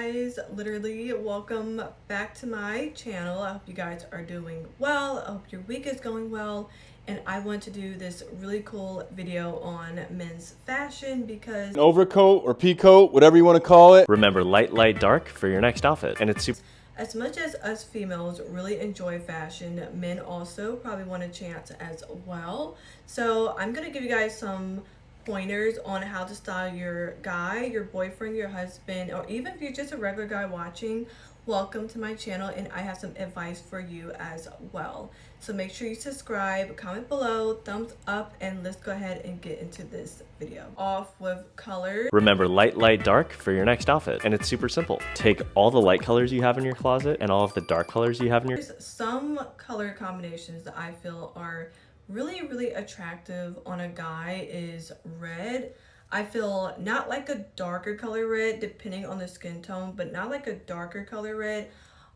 guys, literally welcome back to my channel. I hope you guys are doing well. I hope your week is going well, and I want to do this really cool video on men's fashion because An overcoat or pea coat, whatever you want to call it. Remember light, light, dark for your next outfit. And it's super as much as us females really enjoy fashion, men also probably want a chance as well. So I'm gonna give you guys some pointers on how to style your guy, your boyfriend, your husband, or even if you're just a regular guy watching. Welcome to my channel, and I have some advice for you as well. So make sure you subscribe, comment below, thumbs up, and let's go ahead and get into this video. Off with colors. Remember light, light, dark for your next outfit. And it's super simple. Take all the light colors you have in your closet and all of the dark colors you have in your... There's some color combinations that I feel are really attractive on a guy is red. I feel not like a darker color red depending on the skin tone, but not like a darker color red,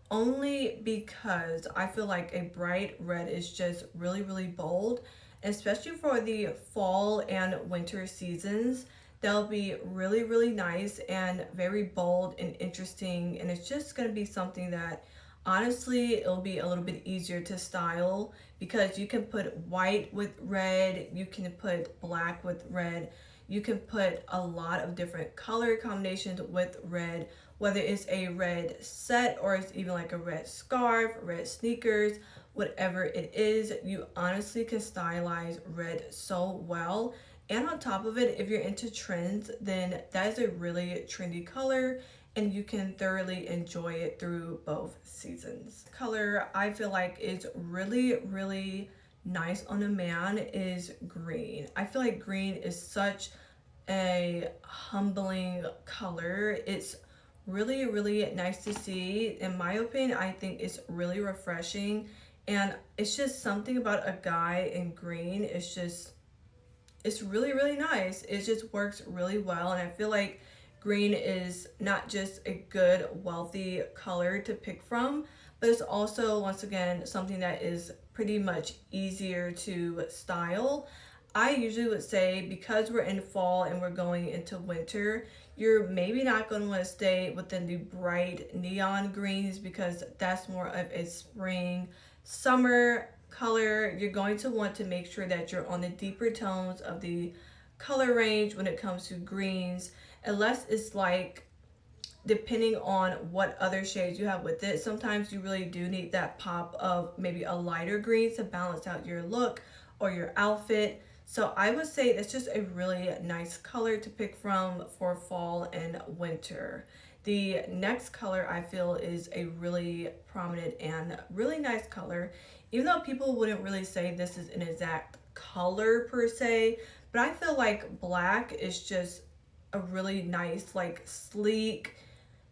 only because I feel like a bright red is just really bold, especially for the fall and winter seasons. They'll be really nice and very bold and interesting, and it's just going to be something that honestly it'll be a little bit easier to style because you can put white with red, you can put black with red, you can put a lot of different color combinations with red, whether it's a red set or it's even like a red scarf, red sneakers, whatever it is. You honestly can stylize red so well. And on top of it, if you're into trends, then that is a really trendy color and you can thoroughly enjoy it through both seasons. Color I feel like is really nice on a man is green. I feel like green is such a humbling color. It's really nice to see. In my opinion, I think it's really refreshing, and it's just something about a guy in green. It's really nice. It just works really well, and I feel like green is not just a good wealthy color to pick from, but it's also, once again, something that is pretty much easier to style. I usually would say because we're in fall and we're going into winter, you're maybe not going to want to stay within the bright neon greens because that's more of a spring, summer color. You're going to want to make sure that you're on the deeper tones of the color range when it comes to greens, unless it's like, depending on what other shades you have with it, sometimes you really do need that pop of maybe a lighter green to balance out your look or your outfit. So I would say it's just a really nice color to pick from for fall and winter. The next color I feel is a really prominent and really nice color, even though people wouldn't really say this is an exact color per se, but I feel like black is just a really nice, like sleek,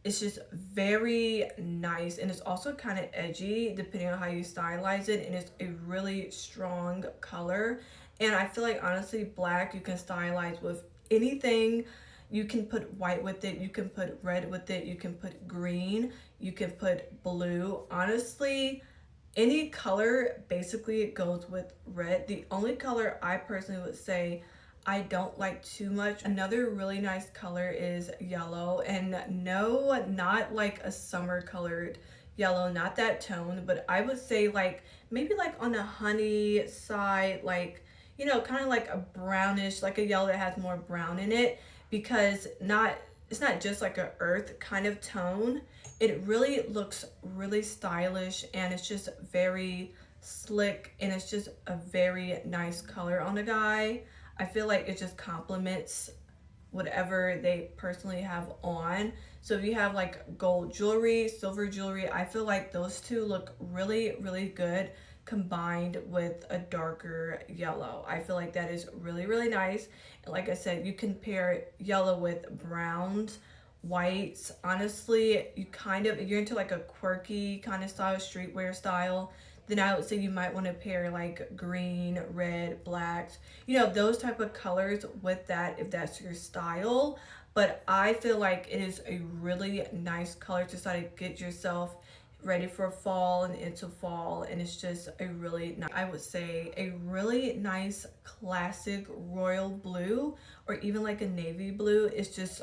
it's just very nice, and it's also kind of edgy depending on how you stylize it, and it's a really strong color. And I feel like honestly black you can stylize with anything. You can put white with it, you can put red with it, you can put green, you can put blue. Honestly, any color basically it goes with red. The only color I personally would say I don't like too much, another really nice color is yellow. And no, not like a summer colored yellow, not that tone, but I would say like maybe like on the honey side, like, you know, kind of like a brownish, like a yellow that has more brown in it, because it's not just like a earth kind of tone. It really looks really stylish, and it's just very slick, and it's just a very nice color on a guy. I feel like it just complements whatever they personally have on. So if you have like gold jewelry, silver jewelry, I feel like those two look really good combined with a darker yellow. I feel like that is really nice. And like I said, you can pair yellow with browns, whites. Honestly, you kind of, if you're into like a quirky kind of style, streetwear style, then I would say you might want to pair like green, red, blacks, you know, those type of colors with that if that's your style. But I feel like it is a really nice color to sort of get yourself ready for fall and into fall, and it's just a really nice, I would say a really nice classic royal blue, or even like a navy blue. It's just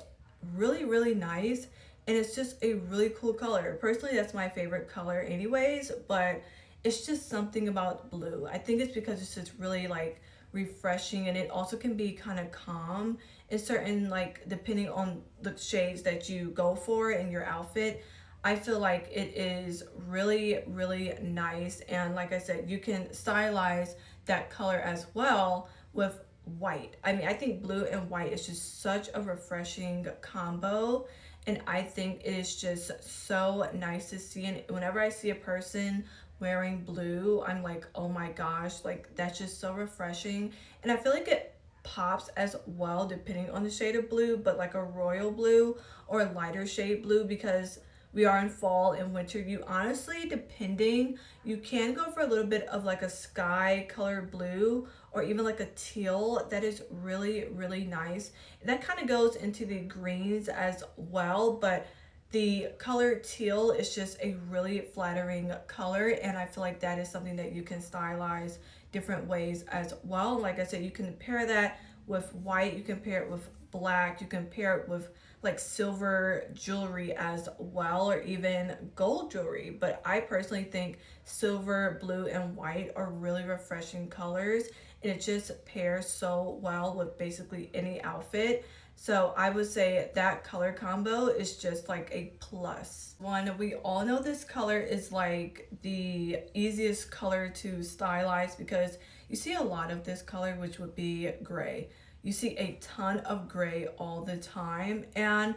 really nice. and it's just a really cool color. Personally, that's my favorite color anyways, but it's just something about blue. I think it's because it's just really like refreshing, and it also can be kind of calm in certain, like, depending on the shades that you go for in your outfit. I feel like it is really, really nice. And like I said, you can stylize that color as well with white. I mean, I think blue and white is just such a refreshing combo. And I think it is just so nice to see. And whenever I see a person wearing blue, I'm like, oh my gosh, like that's just so refreshing. And I feel like it pops as well depending on the shade of blue, but like a royal blue or a lighter shade blue, because we are in fall and winter, you honestly, depending, you can go for a little bit of like a sky color blue or even like a teal. That is really, really nice. That kind of goes into the greens as well, but the color teal is just a really flattering color, and I feel like that is something that you can stylize different ways as well. Like I said, you can pair that with white, you can pair it with black, you can pair it with like silver jewelry as well, or even gold jewelry. But I personally think silver, blue, and white are really refreshing colors, and it just pairs so well with basically any outfit. So I would say that color combo is just like a plus. One, we all know this color is like the easiest color to stylize because you see a lot of this color, which would be gray. You see a ton of gray all the time, and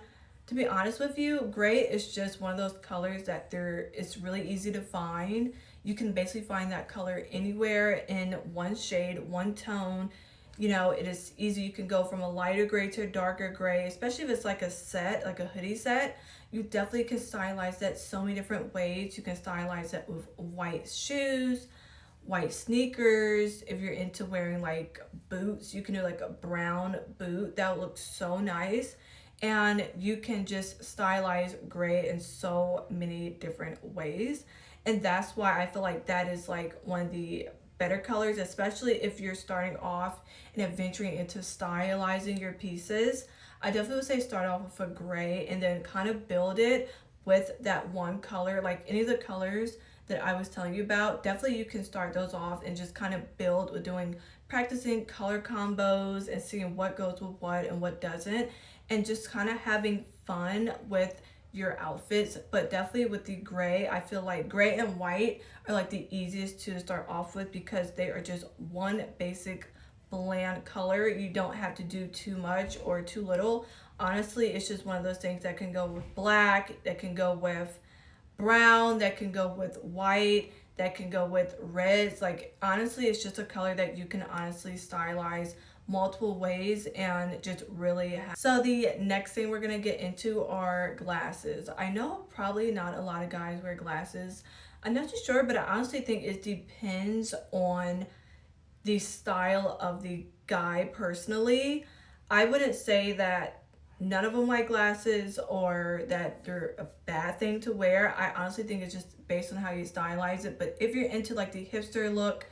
to be honest with you, gray is just one of those colors that it's really easy to find. You can basically find that color anywhere in one shade, one tone. You know, it is easy. You can go from a lighter gray to a darker gray, especially if it's like a set, like a hoodie set. You definitely can stylize that so many different ways. You can stylize it with white shoes, white sneakers. If you're into wearing like boots, you can do like a brown boot that looks so nice. And you can just stylize gray in so many different ways. And that's why I feel like that is like one of the better colors, especially if you're starting off and venturing into stylizing your pieces. I definitely would say start off with a gray and then kind of build it with that one color. Like any of the colors that I was telling you about, definitely you can start those off and just kind of build with practicing color combos and seeing what goes with what and what doesn't, and just kind of having fun with your outfits. But definitely with the gray, I feel like gray and white are like the easiest to start off with because they are just one basic bland color. You don't have to do too much or too little. Honestly, it's just one of those things that can go with black, that can go with brown, that can go with white, that can go with reds. Like honestly, it's just a color that you can honestly stylize multiple ways and just really So the next thing we're gonna get into are glasses. I know probably not a lot of guys wear glasses. I'm not too sure, but I honestly think it depends on the style of the guy. Personally, I wouldn't say that none of them like glasses or that they're a bad thing to wear. I honestly think it's just based on how you stylize it. But if you're into like the hipster look,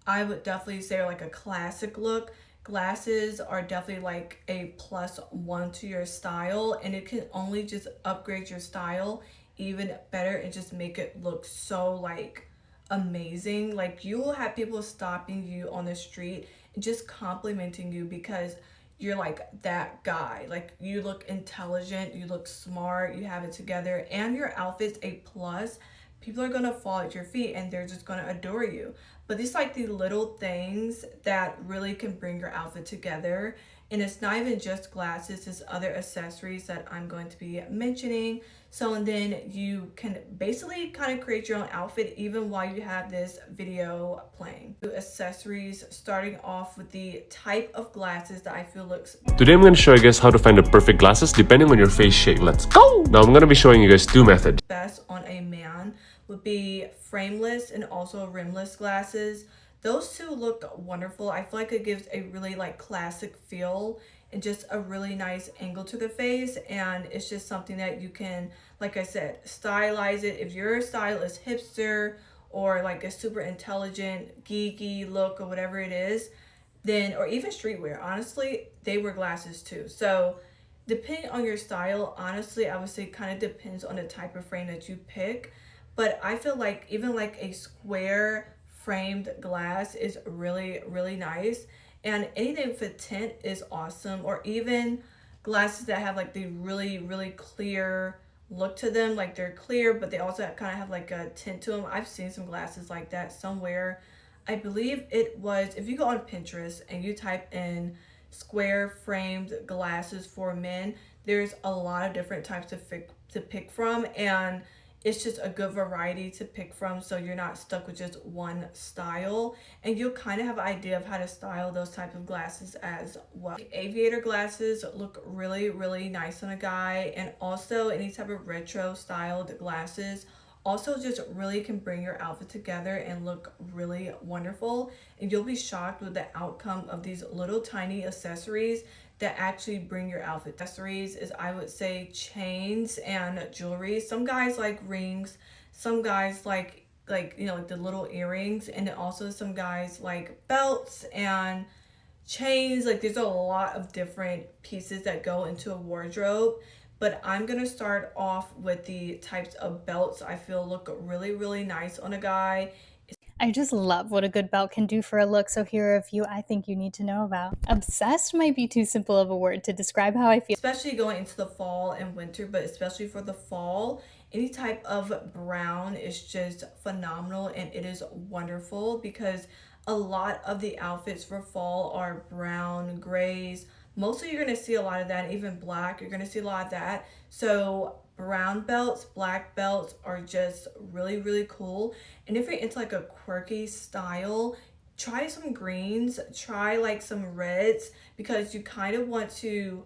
I would definitely say like a classic look. Glasses are definitely like a +1 to your style, and it can only just upgrade your style even better and just make it look so like amazing. Like you will have people stopping you on the street and just complimenting you because you're like that guy. Like you look intelligent, you look smart, you have it together, and your outfit's a plus. People are gonna fall at your feet and they're just gonna adore you. But it's like the little things that really can bring your outfit together. And it's not even just glasses, it's other accessories that I'm going to be mentioning. So, and then you can basically kind of create your own outfit even while you have this video playing. Accessories, starting off with the type of glasses that I feel looks. Today I'm going to show you guys how to find the perfect glasses depending on your face shape. Let's go! Now I'm going to be showing you guys two methods. Best on a man would be frameless and also rimless glasses. Those two look wonderful. I feel like it gives a really like classic feel and just a really nice angle to the face, and it's just something that you can, like I said, stylize it. If your style is hipster or like a super intelligent geeky look or whatever it is, then, or even streetwear, honestly, they wear glasses too. So depending on your style, honestly, I would say kind of depends on the type of frame that you pick. But I feel like even like a square framed glass is really, really nice. And anything with tint is awesome. Or even glasses that have like the really, really clear look to them. Like they're clear, but they also kind of have like a tint to them. I've seen some glasses like that somewhere. I believe it was, if you go on Pinterest and you type in square framed glasses for men, there's a lot of different types to pick from, and it's just a good variety to pick from, so you're not stuck with just one style, and you'll kind of have an idea of how to style those type of glasses as well. Aviator glasses look really, really nice on a guy, and also any type of retro styled glasses also just really can bring your outfit together and look really wonderful. And you'll be shocked with the outcome of these little tiny accessories that actually bring your outfit. Accessories is, I would say, chains and jewelry. Some guys like rings, some guys like you know, like the little earrings, and then also some guys like belts and chains. Like there's a lot of different pieces that go into a wardrobe, but I'm gonna start off with the types of belts I feel look really, really nice on a guy. I just love what a good belt can do for a look, so here are a few I think you need to know about. Obsessed might be too simple of a word to describe how I feel. Especially going into the fall and winter, but especially for the fall, any type of brown is just phenomenal, and it is wonderful because a lot of the outfits for fall are brown, grays. Mostly you're going to see a lot of that, even black, you're going to see a lot of that. So brown belts, black belts are just really, really cool. And if you're into like a quirky style, try some greens, try like some reds, because you kind of want to,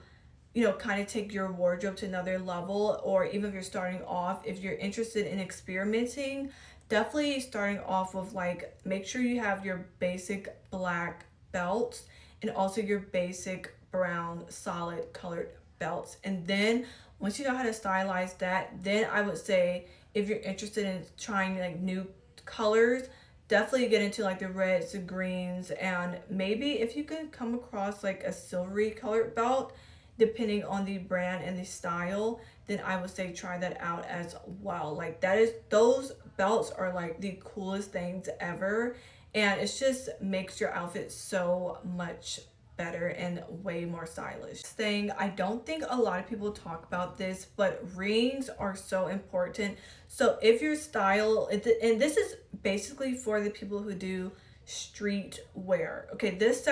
you know, kind of take your wardrobe to another level. Or even if you're starting off, if you're interested in experimenting, definitely starting off with like, make sure you have your basic black belts and also your basic brown solid colored belts. And then once you know how to stylize that, then I would say if you're interested in trying like new colors, definitely get into like the reds, the greens, and maybe if you can come across like a silvery colored belt, depending on the brand and the style, then I would say try that out as well. Like that is, those belts are like the coolest things ever, and it just makes your outfit so much better and way more stylish. Thing, I don't think a lot of people talk about this, but rings are so important. So if your style, and this is basically for the people who do street wear. Okay, this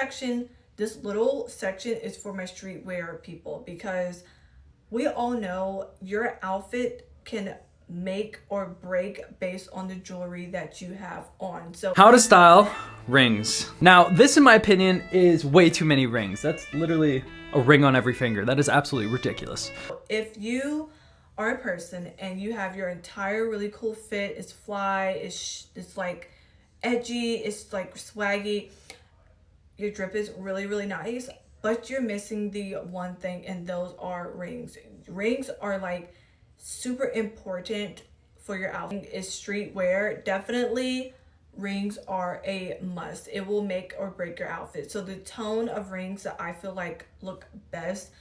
little section is for my streetwear people, because we all know your outfit can make or break based on the jewelry that you have on. So how to style rings. Now, this in my opinion is way too many rings. That's literally a ring on every finger. That is absolutely ridiculous. if you are a person and you have your entire really cool fit, it's fly, it's like edgy, it's like swaggy, your drip is really, really nice, but you're missing the one thing, and those are rings. Rings are like super important for your outfit. Is streetwear, definitely rings are a must. It will make or break your outfit. So the tone of rings that I feel like look best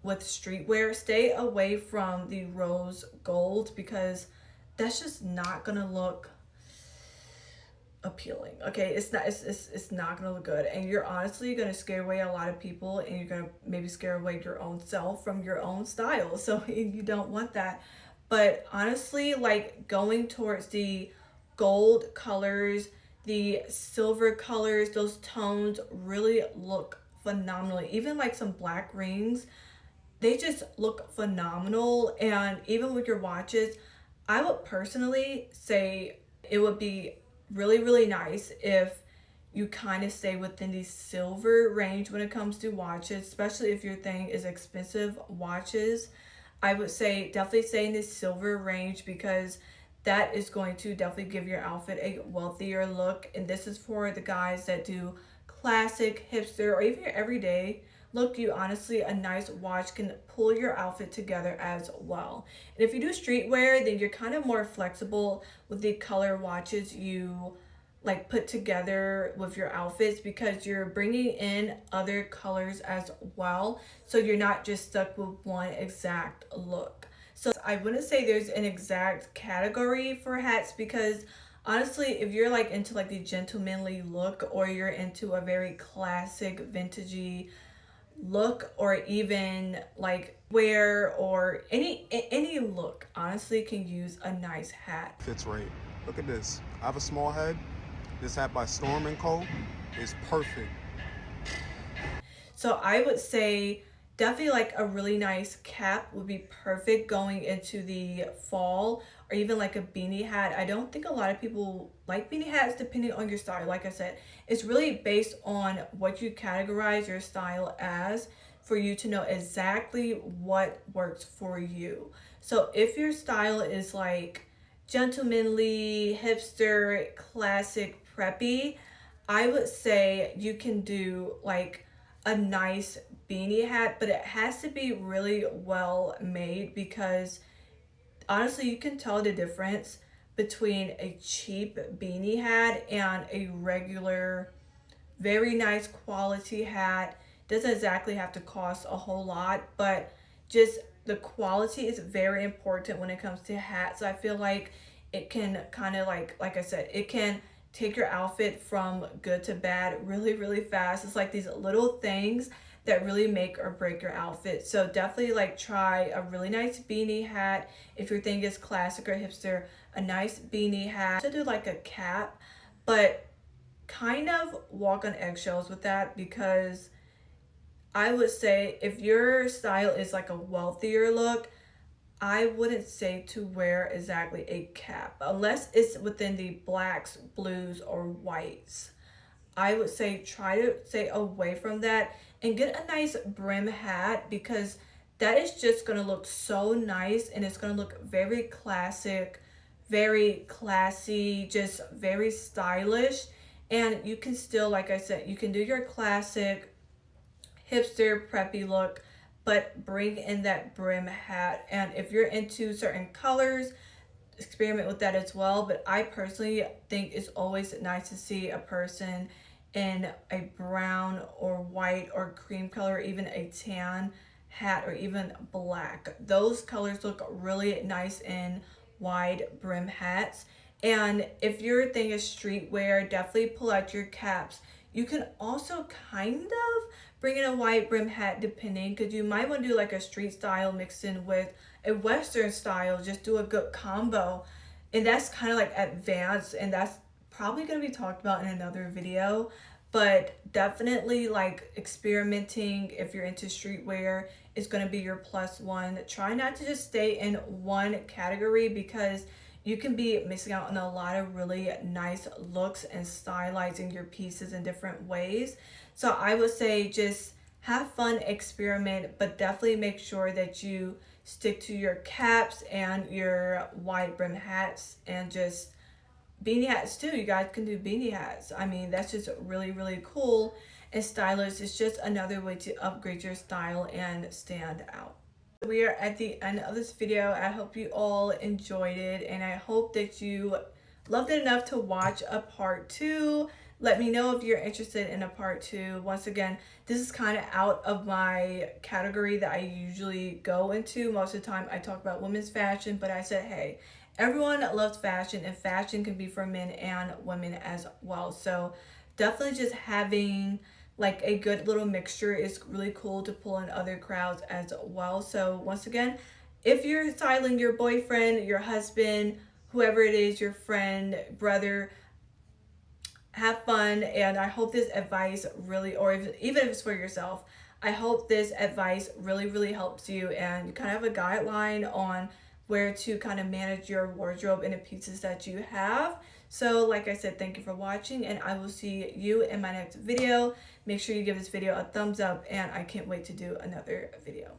with streetwear, stay away from the rose gold, because that's just not gonna look appealing. Okay, it's not gonna look good, and you're honestly gonna scare away a lot of people, and you're gonna maybe scare away your own self from your own style, so you don't want that. But honestly, like going towards the gold colors, the silver colors, those tones really look phenomenal. Even like some black rings, they just look phenomenal. And even with your watches, I would personally say it would be really, really nice if you kind of stay within the silver range when it comes to watches, especially if your thing is expensive watches. I would say definitely stay in this silver range, because that is going to definitely give your outfit a wealthier look. And this is for the guys that do classic, hipster, or even your everyday look. You honestly, a nice watch can pull your outfit together as well. And if you do streetwear, then you're kind of more flexible with the color watches you like put together with your outfits, because you're bringing in other colors as well, so you're not just stuck with one exact look. So I wouldn't say there's an exact category for hats, because honestly, if you're like into like the gentlemanly look, or you're into a very classic vintagey look, or even like wear, or any look honestly can use a nice hat. Fits right. Look at this. I have a small head. This hat by Storm & Co. is perfect. So I would say definitely like a really nice cap would be perfect going into the fall, or even like a beanie hat. I don't think a lot of people like beanie hats, depending on your style. Like I said, it's really based on what you categorize your style as, for you to know exactly what works for you. So if your style is like gentlemanly, hipster, classic, preppy, I would say you can do like a nice beanie hat, but it has to be really well made, because honestly, you can tell the difference between a cheap beanie hat and a regular, very nice quality hat. Doesn't exactly have to cost a whole lot, but just the quality is very important when it comes to hats. I feel like it can kind of like I said, it can take your outfit from good to bad really, really fast. It's like these little things that really make or break your outfit. So definitely like try a really nice beanie hat. If your thing is classic or hipster, a nice beanie hat. To do like a cap, but kind of walk on eggshells with that, because I would say if your style is like a wealthier look, I wouldn't say to wear exactly a cap unless it's within the blacks, blues, or whites. I would say try to stay away from that and get a nice brim hat, because that is just going to look so nice, and it's going to look very classic, very classy, just very stylish. And you can still, like I said, you can do your classic hipster preppy look, but bring in that brim hat. And if you're into certain colors, experiment with that as well. But I personally think it's always nice to see a person in a brown or white or cream color, or even a tan hat, or even black. Those colors look really nice in wide brim hats. And if your thing is streetwear, definitely pull out your caps. You can also kind of bring in a wide brim hat depending, because you might want to do like a street style mixed in with a western style. Just do a good combo, and that's kind of like advanced, and that's probably going to be talked about in another video. But definitely like experimenting, if you're into streetwear, is going to be your plus one. Try not to just stay in one category, because you can be missing out on a lot of really nice looks and stylizing your pieces in different ways. So I would say just have fun, experiment, but definitely make sure that you stick to your caps and your wide brim hats, and just beanie hats too. You guys can do beanie hats. I mean, that's just really, really cool and stylish. It's just another way to upgrade your style and stand out. We are at the end of this video. I hope you all enjoyed it, and I hope that you loved it enough to watch a part 2. Let me know if you're interested in a part 2. Once again, this is kind of out of my category that I usually go into. Most of the time I talk about women's fashion, but I said, hey, everyone loves fashion, and fashion can be for men and women as well. So definitely just having like a good little mixture is really cool to pull in other crowds as well. So once again, if you're styling your boyfriend, your husband, whoever it is, your friend, brother, have fun. And I hope this advice really, or even if it's for yourself, I hope this advice really, really helps you, and you kind of have a guideline on where to kind of manage your wardrobe and the pieces that you have. So like I said, thank you for watching, and I will see you in my next video. Make sure you give this video a thumbs up, and I can't wait to do another video.